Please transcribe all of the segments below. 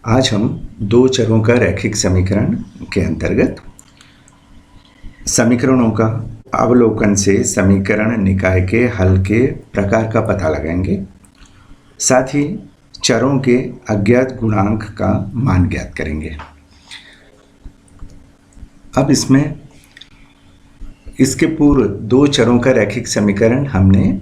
आज हम दो चरों का रैखिक समीकरण के अंतर्गत समीकरणों का अवलोकन से समीकरण निकाय के हल के प्रकार का पता लगाएंगे। साथ ही चरों के अज्ञात गुणांक का मान ज्ञात करेंगे। अब इसमें इसके पूर्व दो चरों का रैखिक समीकरण हमने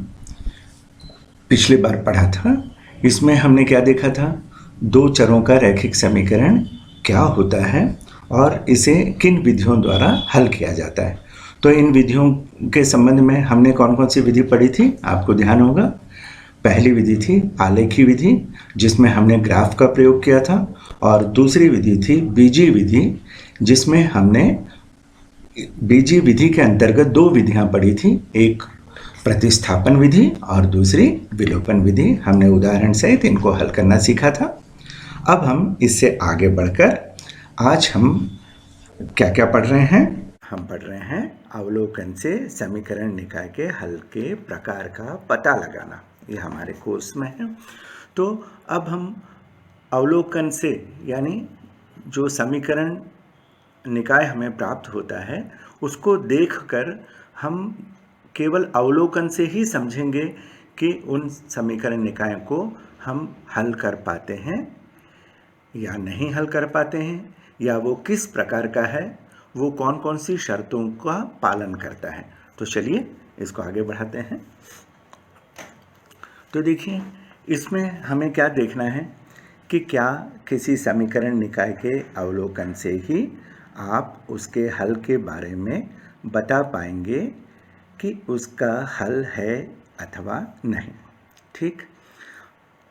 पिछली बार पढ़ा था। इसमें हमने क्या देखा था, दो चरों का रैखिक समीकरण क्या होता है और इसे किन विधियों द्वारा हल किया जाता है। तो इन विधियों के संबंध में हमने कौन कौन सी विधि पढ़ी थी, आपको ध्यान होगा। पहली विधि थी आलेखी विधि, जिसमें हमने ग्राफ का प्रयोग किया था, और दूसरी विधि थी बीजीय विधि, जिसमें हमने बीजीय विधि के अंतर्गत दो विधियां पढ़ी थी, एक प्रतिस्थापन विधि और दूसरी विलोपन विधि। हमने उदाहरण सहित इनको हल करना सीखा था। अब हम इससे आगे बढ़कर आज हम क्या क्या पढ़ रहे हैं, हम पढ़ रहे हैं अवलोकन से समीकरण निकाय के हल के प्रकार का पता लगाना। ये हमारे कोर्स में है। तो अब हम अवलोकन से, यानी जो समीकरण निकाय हमें प्राप्त होता है उसको देखकर हम केवल अवलोकन से ही समझेंगे कि उन समीकरण निकायों को हम हल कर पाते हैं या नहीं हल कर पाते हैं, या वो किस प्रकार का है, वो कौन कौन सी शर्तों का पालन करता है। तो चलिए इसको आगे बढ़ाते हैं। तो देखिए, इसमें हमें क्या देखना है कि क्या किसी समीकरण निकाय के अवलोकन से ही आप उसके हल के बारे में बता पाएंगे कि उसका हल है अथवा नहीं। ठीक,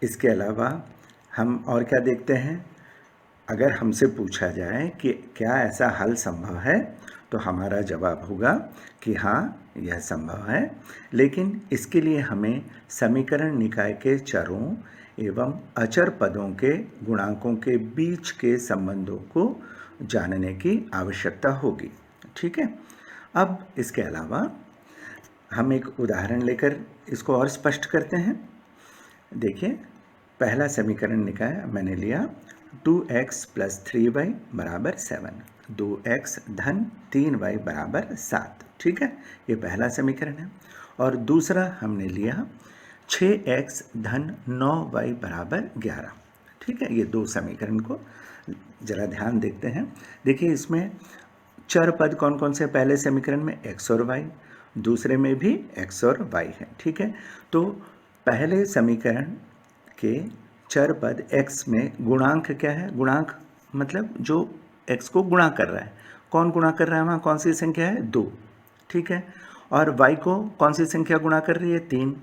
इसके अलावा हम और क्या देखते हैं, अगर हमसे पूछा जाए कि क्या ऐसा हल संभव है, तो हमारा जवाब होगा कि हाँ, यह संभव है, लेकिन इसके लिए हमें समीकरण निकाय के चरों एवं अचर पदों के गुणांकों के बीच के संबंधों को जानने की आवश्यकता होगी। ठीक है। अब इसके अलावा हम एक उदाहरण लेकर इसको और स्पष्ट करते हैं। देखिए, पहला समीकरण निकाय मैंने लिया 2x + 3y = 7, 2x धन 3y = 7। ठीक है, ये पहला समीकरण है। और दूसरा हमने लिया 6x धन 9y = 11। ठीक है, ये दो समीकरण को जरा ध्यान देखते हैं। देखिए, इसमें चर पद कौन कौन से, पहले समीकरण में x और y, दूसरे में भी x और y है। ठीक है, तो पहले समीकरण के चर पद x में गुणांक क्या है, गुणांक मतलब जो x को गुणा कर रहा है, कौन गुणा कर रहा है, वहाँ कौन सी संख्या है, 2। ठीक है, और y को कौन सी संख्या गुणा कर रही है, 3,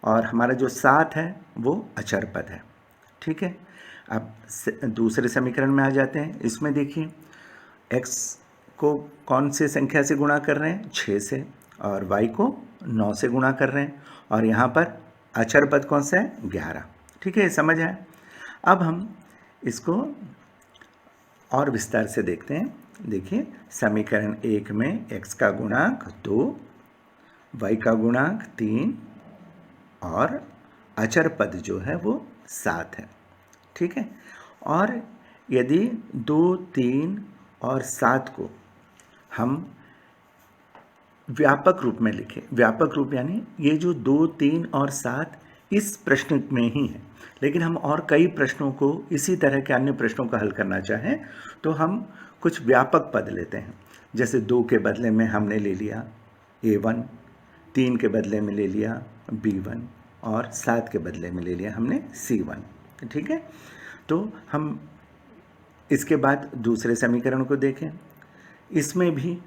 और हमारा जो 7 है वो अचर पद है। ठीक है, अब दूसरे समीकरण में आ जाते हैं। इसमें देखिए, x को कौन से संख्या से गुणा कर रहे हैं, 6 से, और y को 9 से गुणा कर रहे हैं, और यहाँ पर अचर पद कौन सा है, 11। ठीक है, समझ आए। अब हम इसको और विस्तार से देखते हैं। देखिए, समीकरण 1 में x का गुणांक 2, y का गुणांक 3 और अचर पद जो है वो 7 है। ठीक है, और यदि 2, 3 और 7 को हम व्यापक रूप में लिखें, व्यापक रूप यानी ये जो 2, 3 और 7 इस प्रश्न में ही है, लेकिन हम और कई प्रश्नों को, इसी तरह के अन्य प्रश्नों का हल करना चाहें तो हम कुछ व्यापक पद लेते हैं। जैसे 2 के बदले में हमने ले लिया a1, 3 के बदले में ले लिया b1 और 7 के बदले में ले लिया हमने c1। ठीक है, तो हम इसके बाद दूसरे समीकरण को देखें। इसमें भी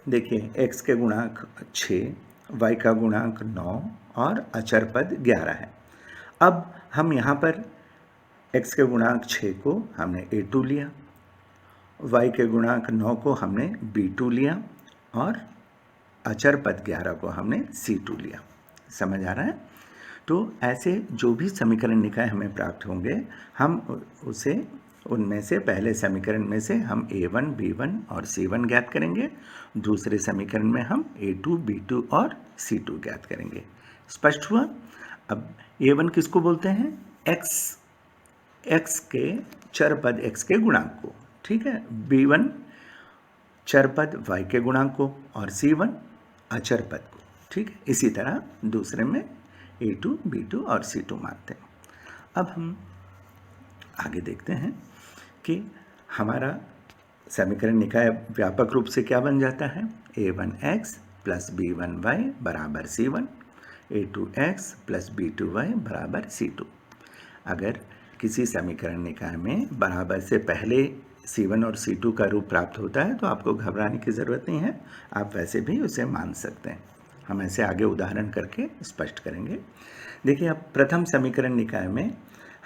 देखिए, x के गुणांक 6, y का गुणांक 9 और अचर पद 11 है। अब हम यहाँ पर x के गुणांक 6 को हमने a2 लिया, y के गुणांक 9 को हमने b2 लिया, और अचर पद 11 को हमने c2 लिया। समझ आ रहा है। तो ऐसे जो भी समीकरण निकाय हमें प्राप्त होंगे, हम उसे, उनमें से पहले समीकरण में से हम a1, b1 और c1 ज्ञात करेंगे, दूसरे समीकरण में हम a2, b2 और c2 ज्ञात करेंगे। स्पष्ट हुआ। अब a1 किसको बोलते हैं, x, x के चर पद x के गुणांक को, ठीक है, b1 चर पद y के गुणांक को और c1 अचर पद को, ठीक है। इसी तरह दूसरे में a2, b2 और c2 मानते हैं। अब हम आगे देखते हैं कि हमारा समीकरण निकाय व्यापक रूप से क्या बन जाता है, a1x प्लस b1y बराबर c1, a2x प्लस b2y बराबर c2। अगर किसी समीकरण निकाय में बराबर से पहले c1 और c2 का रूप प्राप्त होता है तो आपको घबराने की ज़रूरत नहीं है, आप वैसे भी उसे मान सकते हैं। हम ऐसे आगे उदाहरण करके स्पष्ट करेंगे। देखिए, अब प्रथम समीकरण निकाय में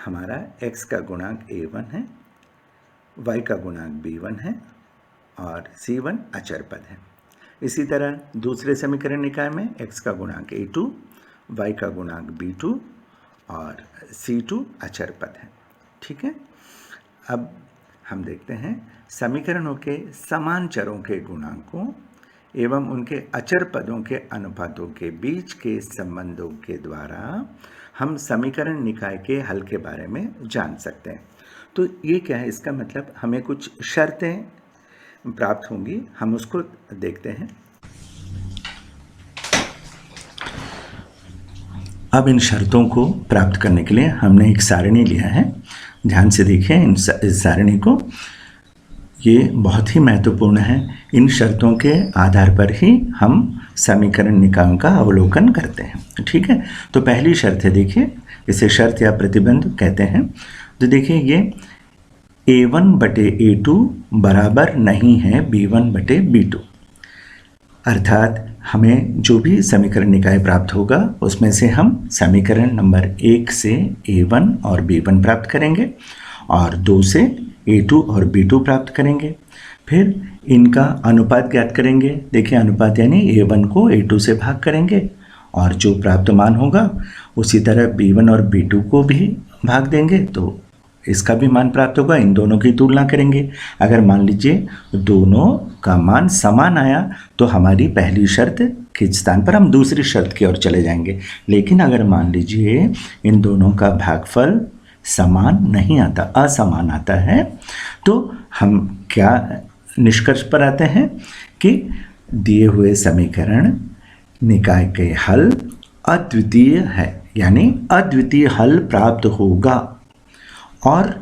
हमारा x का गुणांक a1 है, y का गुणांक b1 है और c1 अचर पद है। इसी तरह दूसरे समीकरण निकाय में x का गुणांक a2, y का गुणांक b2 और c2 अचर पद है, ठीक है। अब हम देखते हैं समीकरणों के समान चरों के गुणांकों एवं उनके अचर पदों के अनुपातों के बीच के संबंधों के द्वारा हम समीकरण निकाय के हल के बारे में जान सकते हैं। तो ये क्या है, इसका मतलब हमें कुछ शर्तें प्राप्त होंगी, हम उसको देखते हैं। अब इन शर्तों को प्राप्त करने के लिए हमने एक सारणी लिया है। ध्यान से देखिए इस सारणी को, ये बहुत ही महत्वपूर्ण है। इन शर्तों के आधार पर ही हम समीकरण निकायों का अवलोकन करते हैं, ठीक है। तो पहली शर्त है, देखिए इसे शर्त या प्रतिबंध कहते हैं। तो देखिए ये a1 बटे a2 बराबर नहीं है b1 बटे b2, अर्थात हमें जो भी समीकरण निकाय प्राप्त होगा उसमें से हम समीकरण नंबर 1 से a1 और b1 प्राप्त करेंगे और 2 से a2 और b2 प्राप्त करेंगे। फिर इनका अनुपात ज्ञात करेंगे। देखिए अनुपात यानी a1 को a2 से भाग करेंगे और जो प्राप्त मान होगा उसी तरह b1 और b2 को भी भाग देंगे तो इसका भी मान प्राप्त होगा। इन दोनों की तुलना करेंगे। अगर मान लीजिए दोनों का मान समान आया तो हमारी पहली शर्त के स्थान पर हम दूसरी शर्त की ओर चले जाएंगे। लेकिन अगर मान लीजिए इन दोनों का भागफल समान नहीं आता, असमान आता है, तो हम क्या निष्कर्ष पर आते हैं कि दिए हुए समीकरण निकाय के हल अद्वितीय है, यानी अद्वितीय हल प्राप्त होगा। और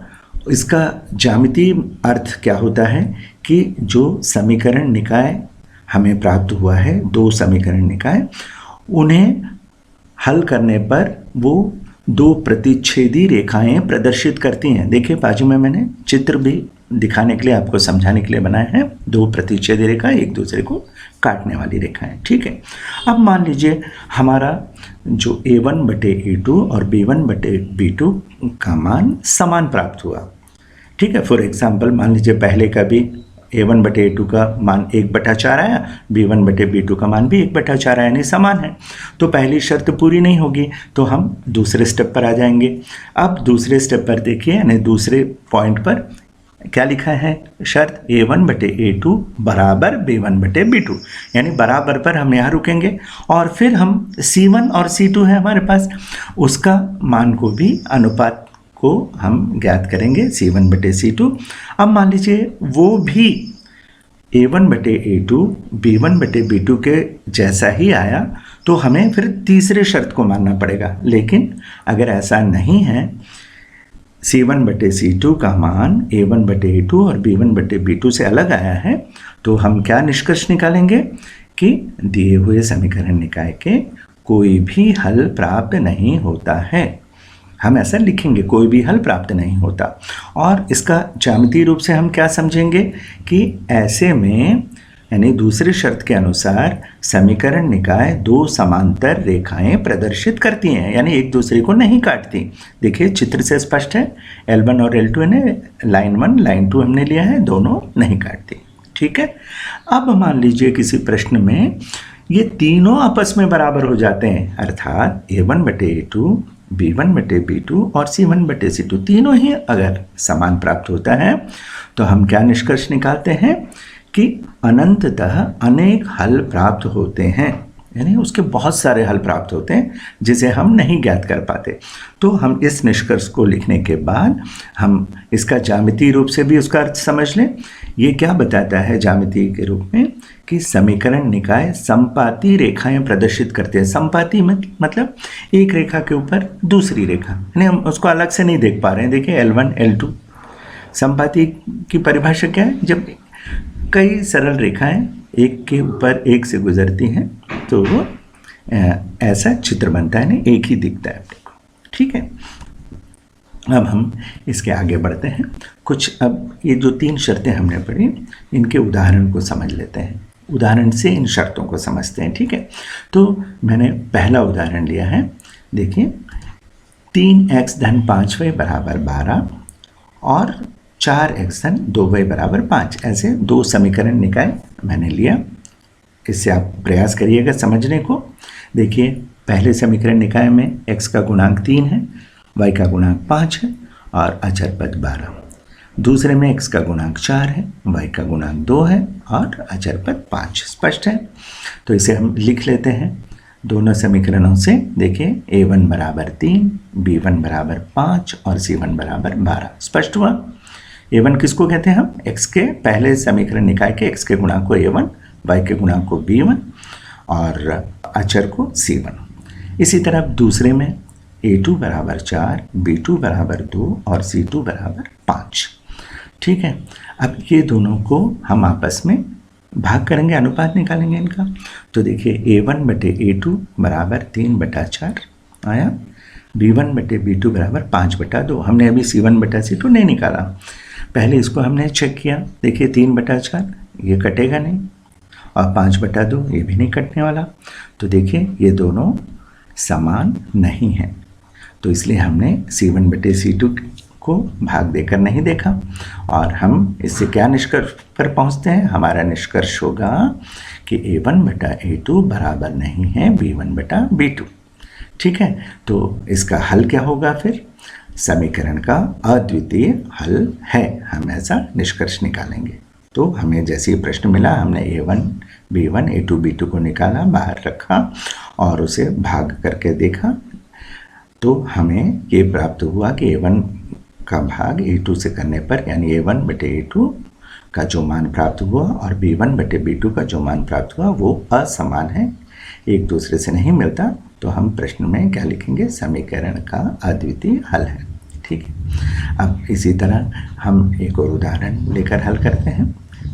इसका ज्यामितीय अर्थ क्या होता है कि जो समीकरण निकाय हमें प्राप्त हुआ है, दो समीकरण निकाय, उन्हें हल करने पर वो दो प्रतिच्छेदी रेखाएं प्रदर्शित करती हैं। देखिए बाजू में मैंने चित्र भी दिखाने के लिए, आपको समझाने के लिए बनाए हैं। दो प्रतिच्छेदी रेखा एक दूसरे को काटने वाली रेखाएं, ठीक है। अब मान लीजिए हमारा जो a1 बटे a2 और b1 बटे b2 का मान समान प्राप्त हुआ, ठीक है। फॉर एग्जाम्पल मान लीजिए पहले का भी a1 बटे a2 का मान 1/4 आया, b1 बटे b2 का मान भी 1/4 आया, यानी समान है। तो पहली शर्त पूरी नहीं होगी तो हम दूसरे स्टेप पर आ जाएंगे। अब दूसरे स्टेप पर देखिए, यानी दूसरे पॉइंट पर क्या लिखा है शर्त, a1 बटे a2 बराबर b1 बटे b2, यानी बराबर पर हम यहाँ रुकेंगे और फिर हम c1 और c2 है हमारे पास, उसका मान को भी, अनुपात को हम ज्ञात करेंगे c1 बटे c2। अब मान लीजिए वो भी a1 बटे a2 b1 बटे b2 के जैसा ही आया तो हमें फिर तीसरे शर्त को मानना पड़ेगा। लेकिन अगर ऐसा नहीं है, c1 बटे c2 का मान a1 बटे a2 और b1 बटे b2 से अलग आया है, तो हम क्या निष्कर्ष निकालेंगे कि दिए हुए समीकरण निकाय के कोई भी हल प्राप्त नहीं होता है। हम ऐसा लिखेंगे, कोई भी हल प्राप्त नहीं होता। और इसका ज्यामितीय रूप से हम क्या समझेंगे कि ऐसे में, यानी दूसरी शर्त के अनुसार समीकरण निकाय दो समांतर रेखाएं प्रदर्शित करती हैं, यानी एक दूसरे को नहीं काटती। देखिए चित्र से स्पष्ट है, L1 और L2 ने लाइन 1 लाइन 2 हमने लिया है, दोनों नहीं काटती, ठीक है। अब मान लीजिए किसी प्रश्न में ये तीनों आपस में बराबर हो जाते हैं, अर्थात a1 बटे a2 b1 बटे b2 और c1 बटे c2 तीनों ही अगर समान प्राप्त होता है तो हम क्या निष्कर्ष निकालते हैं कि अनंततः अनेक हल प्राप्त होते हैं। यानी उसके बहुत सारे हल प्राप्त होते हैं जिसे हम नहीं ज्ञात कर पाते। तो हम इस निष्कर्ष को लिखने के बाद हम इसका ज्यामितीय रूप से भी उसका अर्थ समझ लें। ये क्या बताता है ज्यामितीय के रूप में कि समीकरण निकाय संपाती रेखाएं प्रदर्शित करते हैं। संपाती मतलब एक रेखा के ऊपर दूसरी रेखा, यानी हम उसको अलग से नहीं देख पा रहे हैं। देखिए L1 L2, संपाती की परिभाषा क्या है? जब कई सरल रेखाएं एक के ऊपर एक से गुजरती हैं तो ऐसा चित्र बनता है ना, एक ही दिखता है अपने को। ठीक है, अब हम इसके आगे बढ़ते हैं। कुछ अब ये जो 3 शर्तें हमने पढ़ी इनके उदाहरण को समझ लेते हैं, उदाहरण से इन शर्तों को समझते हैं। ठीक है, तो मैंने पहला उदाहरण लिया है। देखिए 3x धन 5y बराबर 12 और 4x धन 2y बराबर 5, ऐसे 2 समीकरण निकाय मैंने लिया। इससे आप प्रयास करिएगा समझने को। देखिए पहले समीकरण निकाय में x का गुणांक 3 है, y का गुणांक 5 है और अचर पद 12। दूसरे में x का गुणांक 4 है, y का गुणांक 2 है और अचर पद 5। स्पष्ट है? तो इसे हम लिख लेते हैं दोनों समीकरणों से। देखिए a1 बराबर 3, b1 बराबर 5 और c1 बराबर 12। स्पष्ट हुआ? a1 किसको कहते हैं हम? x के पहले समीकरण निकाय के x के गुणांक को a1, y के गुणांक को b1 और अचर को c1। इसी तरह दूसरे में a2 बराबर 4, b2 बराबर 2 और c2 बराबर 5। ठीक है, अब ये दोनों को हम आपस में भाग करेंगे, अनुपात निकालेंगे इनका। तो देखिए a1 बटे a2 बराबर 3/4 आया, b1 बटे b2 बराबर 5/2। हमने अभी c1 बटा c2 नहीं निकाला, पहले इसको हमने चेक किया। देखिए 3/4 ये कटेगा नहीं और 5/2 ये भी नहीं कटने वाला। तो देखिए ये दोनों समान नहीं हैं, तो इसलिए हमने c1 बटे c2 को भाग देकर नहीं देखा। और हम इससे क्या निष्कर्ष पर पहुंचते हैं? हमारा निष्कर्ष होगा कि a1 बटा a2 बराबर नहीं है b1 बटा b2। ठीक है, तो इसका हल क्या होगा? फिर समीकरण का अद्वितीय हल है, हम ऐसा निष्कर्ष निकालेंगे। तो हमें जैसे ही प्रश्न मिला हमने a1 b1 a2 b2 को निकाला, बाहर रखा और उसे भाग करके देखा, तो हमें ये प्राप्त हुआ कि a1 का भाग a2 से करने पर, यानी a1 बटे a2 का जो मान प्राप्त हुआ और b1 बटे b2 का जो मान प्राप्त हुआ वो असमान है, एक दूसरे से नहीं मिलता। तो हम प्रश्न में क्या लिखेंगे? समीकरण का अद्वितीय हल है। ठीक है, अब इसी तरह हम एक और उदाहरण लेकर हल करते हैं।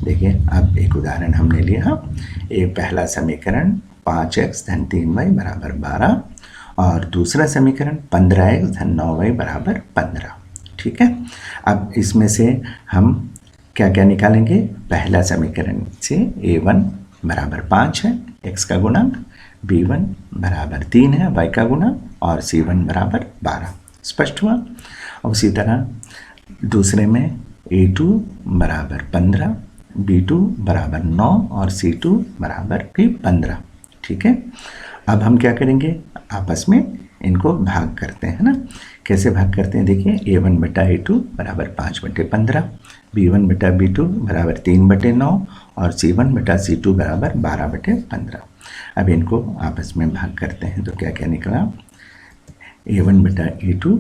देखिए अब एक उदाहरण हमने लिया, एक पहला समीकरण 5x धन 3y बराबर 12 और दूसरा समीकरण 15x धन 9y बराबर 15। ठीक है, अब इसमें से हम क्या क्या निकालेंगे? पहला समीकरण से a1 बराबर 5 है, x का गुणांक, b1 बराबर 3 है, y का गुणांक और c1 बराबर 12। स्पष्ट हुआ? उसी तरह दूसरे में a2 बराबर 15, b2 बराबर 9 और c2 बराबर भी 15। ठीक है, अब हम क्या करेंगे? आपस में इनको भाग करते हैं ना। कैसे भाग करते हैं? देखिए a1 बटा a2 बराबर 5/15, b1 बटा b2 बराबर 3/9 और c1 बटा c2 बराबर 12/15। अब इनको आपस में भाग करते हैं तो क्या क्या निकला? a1 बटा a2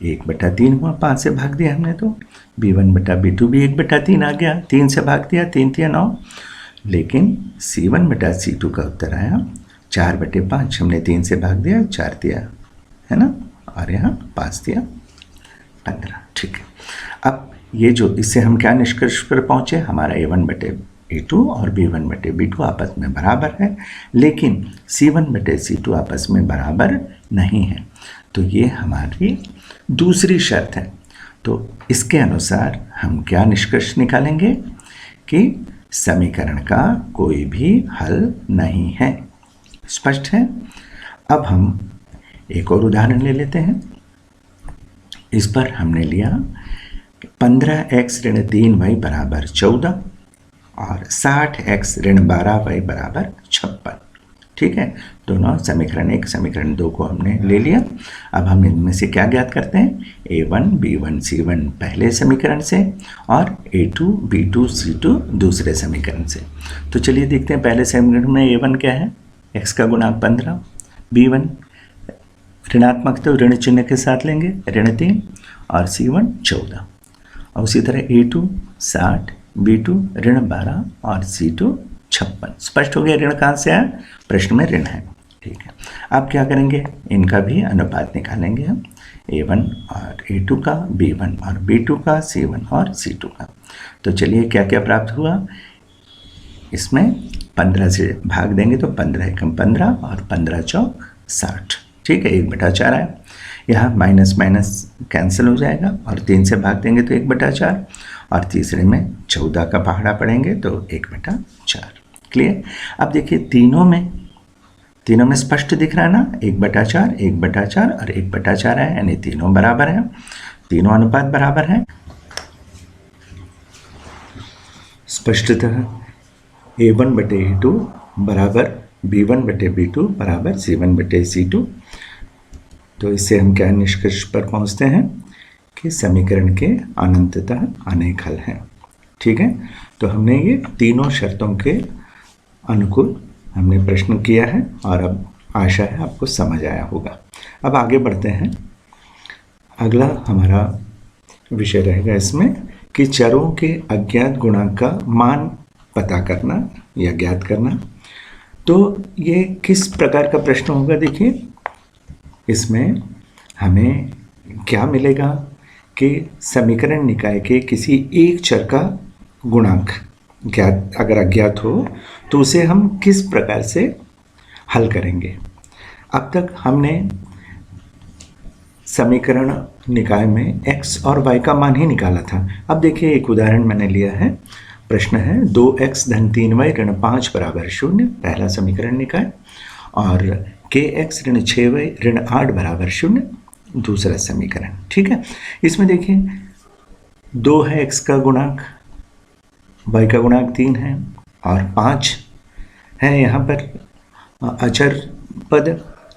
1/3 हुआ, 5 से भाग दिया हमने, तो b1 बटा b2 भी 1/3 आ गया, 3 से भाग दिया, 3 3 9। लेकिन c1 बटा c2 का उत्तर आया 4/5, हमने 3 से भाग दिया, 4 दिया है ना, और यहाँ 5 दिया 15। ठीक है, अब ये जो इससे हम क्या निष्कर्ष पर पहुँचे? हमारा a1 बटे a2 और b1 बटे b2 आपस में बराबर है, लेकिन c1 बटे c2 आपस में बराबर नहीं है। तो ये हमारी दूसरी शर्त है। तो इसके अनुसार हम क्या निष्कर्ष निकालेंगे? कि समीकरण का कोई भी हल नहीं है। स्पष्ट है? अब हम एक और उदाहरण ले लेते हैं। इस पर हमने लिया 15x ऋण 3y बराबर 14 और 60x ऋण 12y बराबर 56। ठीक है, दोनों समीकरण 1 समीकरण 2 को हमने ले लिया। अब हम इनमें से क्या ज्ञात करते हैं? a1 b1 c1 पहले समीकरण से और a2 b2 c2 दूसरे समीकरण से। तो चलिए देखते हैं पहले समीकरण में a1 क्या है? x का गुणांक 15, b1 ऋणात्मक तो ऋण चिन्ह के साथ लेंगे, ऋण 3 और c1 14। और उसी तरह a2 60, b2 ऋण 12 और c2 56। स्पष्ट हो गया ऋण कहाँ से आया, प्रश्न में ऋण है। ठीक है, अब क्या करेंगे, इनका भी अनुपात निकालेंगे हम, a1 और a2 का, b1 और b2 का, c1 और c2 का। तो चलिए क्या क्या प्राप्त हुआ, इसमें 15 से भाग देंगे तो 15 एकम 15 और 15 चौक 60। ठीक है, 1/4 आया। यहाँ माइनस माइनस कैंसिल हो जाएगा और 3 से भाग देंगे तो 1/4 और तीसरे में 14 का पहाड़ा पड़ेंगे तो 1/4। क्लियर। अब देखिए तीनों में स्पष्ट दिख रहा है ना, 1/4 1/4 और 1/4 है, यानी तीनों बराबर हैं, तीनों अनुपात बराबर हैं। स्पष्टतः a1/a2 बराबर b1/b2 बराबर c1/c2। तो इससे हम क्या निष्कर्ष पर पहुंचते हैं कि समीकरण के अनंततः अनेक हल हैं। ठीक है, तो हमने ये तीनों शर्तों के अनुकूल हमने प्रश्न किया है और अब आशा है आपको समझ आया होगा। अब आगे बढ़ते हैं, अगला हमारा विषय रहेगा इसमें कि चरों के अज्ञात गुणांक का मान पता करना या ज्ञात करना। तो ये किस प्रकार का प्रश्न होगा, देखिए इसमें हमें क्या मिलेगा कि समीकरण निकाय के किसी एक चर का गुणांक ज्ञात अगर अज्ञात हो तो उसे हम किस प्रकार से हल करेंगे। अब तक हमने समीकरण निकाय में x और y का मान ही निकाला था। अब देखिए एक उदाहरण मैंने लिया है, प्रश्न है 2x धन 3y ऋण 5 बराबर 0, पहला समीकरण निकाय, और kx ऋण 6y ऋण 8 बराबर 0, दूसरा समीकरण। ठीक है, इसमें देखिए 2 है x का गुणांक, y का गुणांक 3 है और 5 है यहाँ पर अचर पद।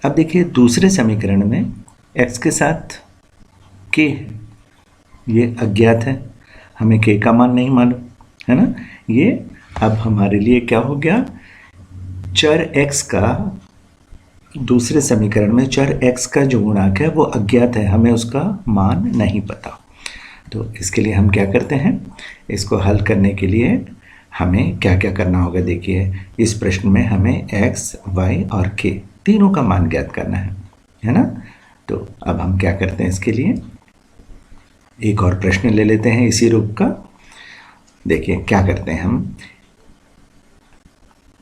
अब देखिए दूसरे समीकरण में x के साथ k है, ये अज्ञात है, हमें k का मान नहीं मालूम है ना। ये अब हमारे लिए क्या हो गया, चर x का, दूसरे समीकरण में चर x का जो गुणांक है वो अज्ञात है, हमें उसका मान नहीं पता। तो इसके लिए हम क्या करते हैं, इसको हल करने के लिए हमें क्या क्या करना होगा। देखिए इस प्रश्न में हमें x, y और k तीनों का मान ज्ञात करना है ना। तो अब हम क्या करते हैं, इसके लिए एक और प्रश्न ले लेते हैं इसी रूप का। देखिए क्या करते हैं हम,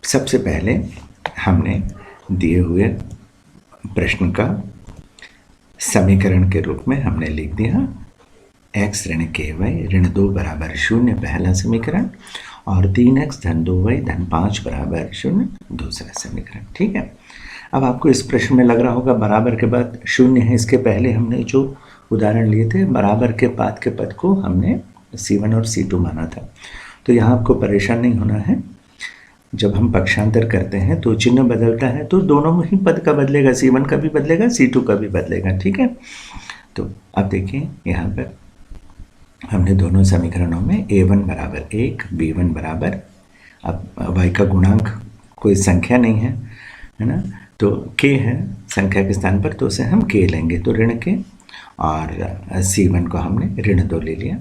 सबसे पहले हमने दिए हुए प्रश्न का समीकरण के रूप में हमने लिख दिया x ऋण ky ऋण 2 बराबर 0, पहला समीकरण, और 3x धन 2y धन 5 बराबर 0, दूसरा समीकरण। ठीक है, अब आपको इस प्रश्न में लग रहा होगा बराबर के बाद 0 है, इसके पहले हमने जो उदाहरण लिए थे बराबर के बाद के पद को हमने c1 और c2 माना था। तो यहाँ आपको परेशान नहीं होना है, जब हम पक्षांतर करते हैं तो चिन्ह बदलता है तो दोनों ही पद का बदलेगा, c1 का भी बदलेगा, c2 का भी बदलेगा। ठीक है, तो अब देखिए यहाँ पर हमने दोनों समीकरणों में a1 बराबर 1, b1 बराबर, अब y का गुणांक कोई संख्या नहीं है ना, तो k है संख्या के स्थान पर, तो उसे हम k लेंगे, तो ऋण k, और c1 को हमने ऋण 2 ले लिया,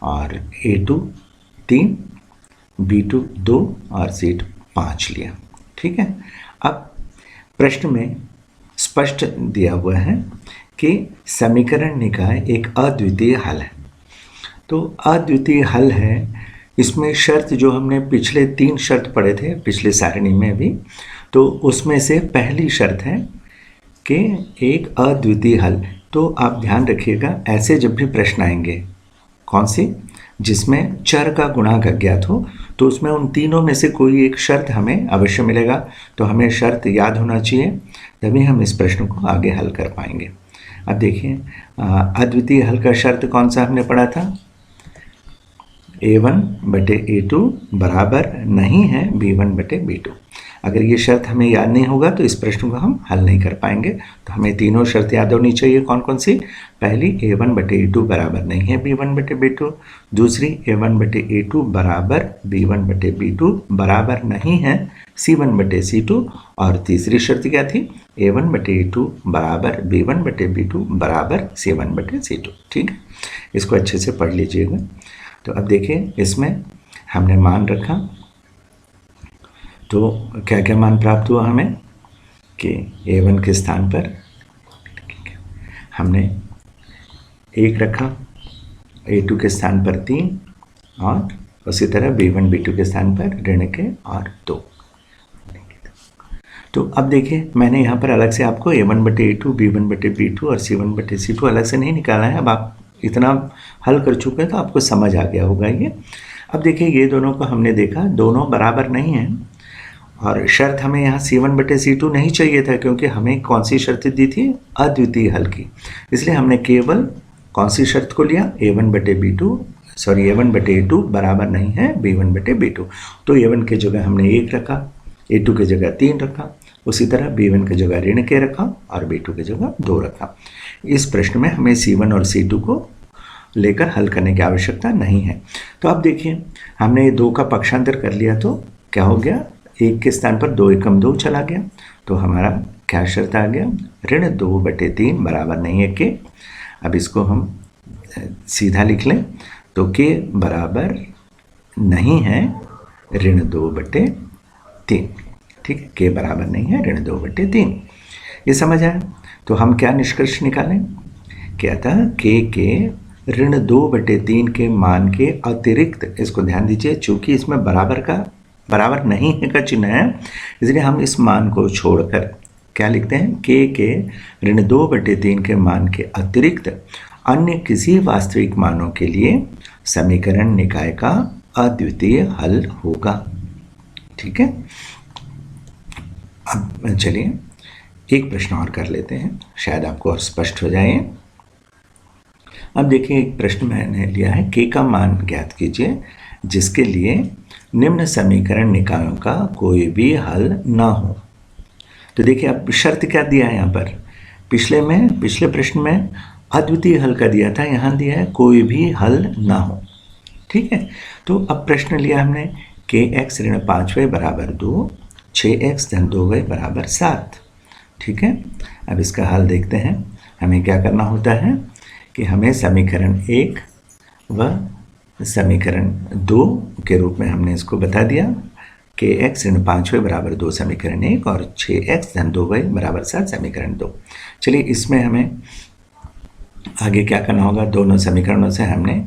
और a2 3, b2 2 और c2 5 लिया। ठीक है, अब प्रश्न में स्पष्ट दिया हुआ है कि समीकरण निकाय एक अद्वितीय हल है। तो अद्वितीय हल है, इसमें शर्त जो हमने पिछले 3 शर्त पढ़े थे पिछले सारणी में भी, तो उसमें से पहली शर्त है कि एक अद्वितीय हल। तो आप ध्यान रखिएगा, ऐसे जब भी प्रश्न आएंगे, कौन सी, जिसमें चर का गुणांक अज्ञात हो, तो उसमें उन तीनों में से कोई एक शर्त हमें अवश्य मिलेगा। तो हमें शर्त याद होना चाहिए, तभी हम इस प्रश्न को आगे हल कर पाएंगे। अब देखिए अद्वितीय हल का शर्त कौन सा हमने पढ़ा था, a1/a2 बराबर नहीं है b1/b2। अगर ये शर्त हमें याद नहीं होगा तो इस प्रश्न को हम हल नहीं कर पाएंगे। तो हमें तीनों शर्त याद होनी चाहिए, कौन कौन सी, पहली a1/a2 बराबर नहीं है b1/b2, दूसरी a1/a2 बराबर b1/b2 बराबर नहीं है c1/c2, और तीसरी शर्त क्या थी, a1/a2 बराबर b1/b2 बराबर c1/c2। ठीक है, इसको अच्छे से पढ़ लीजिएगा। तो अब देखिए इसमें हमने मान रखा, तो क्या क्या मान प्राप्त हुआ हमें कि a1 के स्थान पर हमने 1 रखा, a2 के स्थान पर 3, और उसी तरह b1 b2 के स्थान पर ऋण के और 2। तो अब देखिए मैंने यहाँ पर अलग से आपको a1/a2, b1/b2 और c1/c2 अलग से नहीं निकाला है। अब आप इतना हल कर चुके हैं तो आपको समझ आ गया होगा ये। अब देखिए ये दोनों को हमने देखा, दोनों बराबर नहीं हैं, और शर्त हमें यहाँ c1/c2 नहीं चाहिए था, क्योंकि हमें कौन सी शर्त दी थी, अद्वितीय हल की। इसलिए हमने केवल कौन सी शर्त को लिया, a1/a2 बराबर नहीं है b1/b2। तो a1 की जगह हमने 1 रखा, a2 की जगह 3 रखा, उसी तरह b1 की जगह ऋण के रखा और b2 की जगह 2 रखा। इस प्रश्न में हमें c1 और c2 को लेकर हल करने की आवश्यकता नहीं है। तो अब देखिए हमने 2 का पक्षांतर कर लिया, तो क्या हो गया, 1 के स्थान पर 2 एकम 2 चला गया। तो हमारा क्या शर्त आ गया, ऋण 2/3 बराबर नहीं है के। अब इसको हम सीधा लिख लें, तो के बराबर नहीं है ऋण 2/3। ठीक है, के बराबर नहीं है ऋण 2/3। ये समझ आया। तो हम क्या निष्कर्ष निकालें, क्या था, के ऋण 2/3 के मान के अतिरिक्त, इसको ध्यान दीजिए चूंकि इसमें बराबर नहीं है का चिन्ह है, इसलिए हम इस मान को छोड़कर क्या लिखते हैं, के ऋण 2/3 के मान के अतिरिक्त अन्य किसी वास्तविक मानों के लिए समीकरण निकाय का अद्वितीय हल होगा। ठीक है, अब चलिए एक प्रश्न और कर लेते हैं, शायद आपको और स्पष्ट हो जाए। अब देखिए एक प्रश्न मैंने लिया है, के का मान ज्ञात कीजिए जिसके लिए निम्न समीकरण निकायों का कोई भी हल ना हो। तो देखिए अब शर्त क्या दिया है यहाँ पर, पिछले प्रश्न में अद्वितीय हल का दिया था, यहाँ दिया है कोई भी हल ना हो। ठीक है, तो अब प्रश्न लिया हमने के x ऋण 5y बराबर 2, 6x धन 2y बराबर 7। ठीक है, अब इसका हल देखते हैं। हमें क्या करना होता है कि हमें समीकरण 1 व समीकरण 2 के रूप में हमने इसको बता दिया, के x ऋण 5y बराबर 2 समीकरण 1 और 6x धन 2y बराबर 7 समीकरण 2। चलिए इसमें हमें आगे क्या करना होगा, दोनों समीकरणों से हमने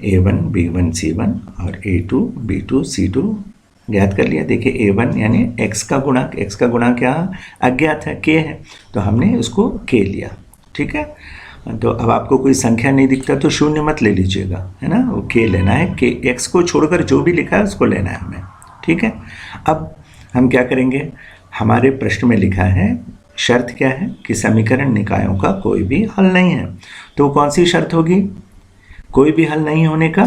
a1 b1 c1 और a2 b2 c2 ज्ञात कर लिया। देखिए a1 यानी x का गुणा क्या अज्ञात है, k है, तो हमने उसको k लिया। ठीक है, तो अब आपको कोई संख्या नहीं दिखता तो शून्य मत ले लीजिएगा, है ना, वो k लेना है, k x को छोड़कर जो भी लिखा है उसको लेना है हमें। ठीक है, अब हम क्या करेंगे, हमारे प्रश्न में लिखा है शर्त क्या है कि समीकरण निकायों का कोई भी हल नहीं है। तो कौन सी शर्त होगी, कोई भी हल नहीं होने का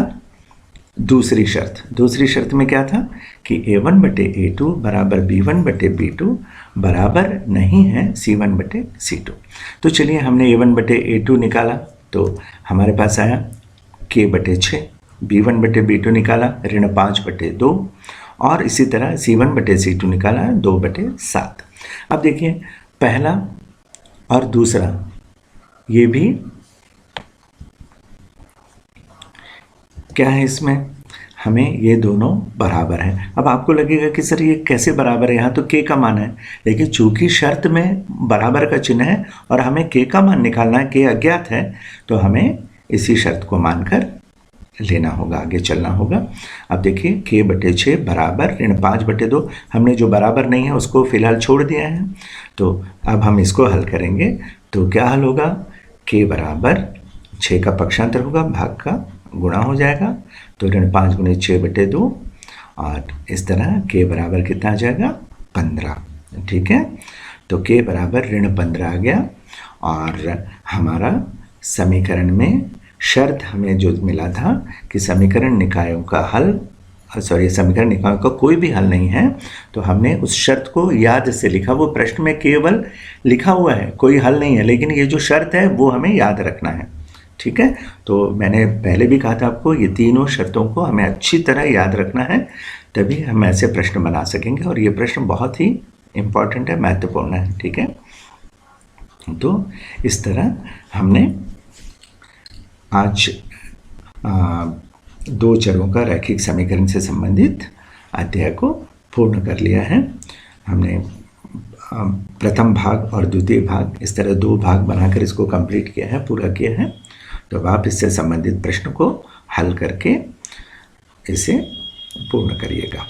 दूसरी शर्त में क्या था कि a1/a2 बराबर b1/b2 बराबर नहीं है c1/c2। तो चलिए हमने a1/a2 निकाला, तो हमारे पास आया k/6, b1/b2 निकाला ऋण 5/2, और इसी तरह c1/c2 निकाला 2/7। अब देखिए पहला और दूसरा ये भी क्या है, इसमें हमें ये दोनों बराबर हैं। अब आपको लगेगा कि सर ये कैसे बराबर है, यहाँ तो k का मान है, लेकिन चूंकि शर्त में बराबर का चिन्ह है और हमें k का मान निकालना है, k अज्ञात है, तो हमें इसी शर्त को मानकर लेना होगा, आगे चलना होगा। अब देखिए k/6 बराबर ऋण 5/2, हमने जो बराबर नहीं है उसको फिलहाल छोड़ दिया है, तो अब हम इसको हल करेंगे। तो क्या हल होगा, k बराबर 6 का पक्षांतर होगा, भाग का गुणा हो जाएगा, तो ऋण 5 गुणे 6/2, और इस तरह k बराबर कितना आ जाएगा, 15। ठीक है, तो k बराबर ऋण 15 आ गया, और हमारा समीकरण में शर्त हमें जो मिला था कि समीकरण निकायों का हल समीकरण निकाय का कोई भी हल नहीं है, तो हमने उस शर्त को याद से लिखा। वो प्रश्न में केवल लिखा हुआ है, कोई हल नहीं है, लेकिन ये जो शर्त है वो हमें याद रखना है। ठीक है, तो मैंने पहले भी कहा था आपको, ये तीनों शर्तों को हमें अच्छी तरह याद रखना है, तभी हम ऐसे प्रश्न बना सकेंगे। और ये प्रश्न बहुत ही इम्पॉर्टेंट है, महत्वपूर्ण है। ठीक है, तो इस तरह हमने आज दो चरों का रैखिक समीकरण से संबंधित अध्याय को पूर्ण कर लिया है। हमने प्रथम भाग और द्वितीय भाग, इस तरह दो भाग बनाकर इसको कंप्लीट किया है, पूरा किया है। तो अब आप इससे संबंधित प्रश्न को हल करके इसे पूर्ण करिएगा।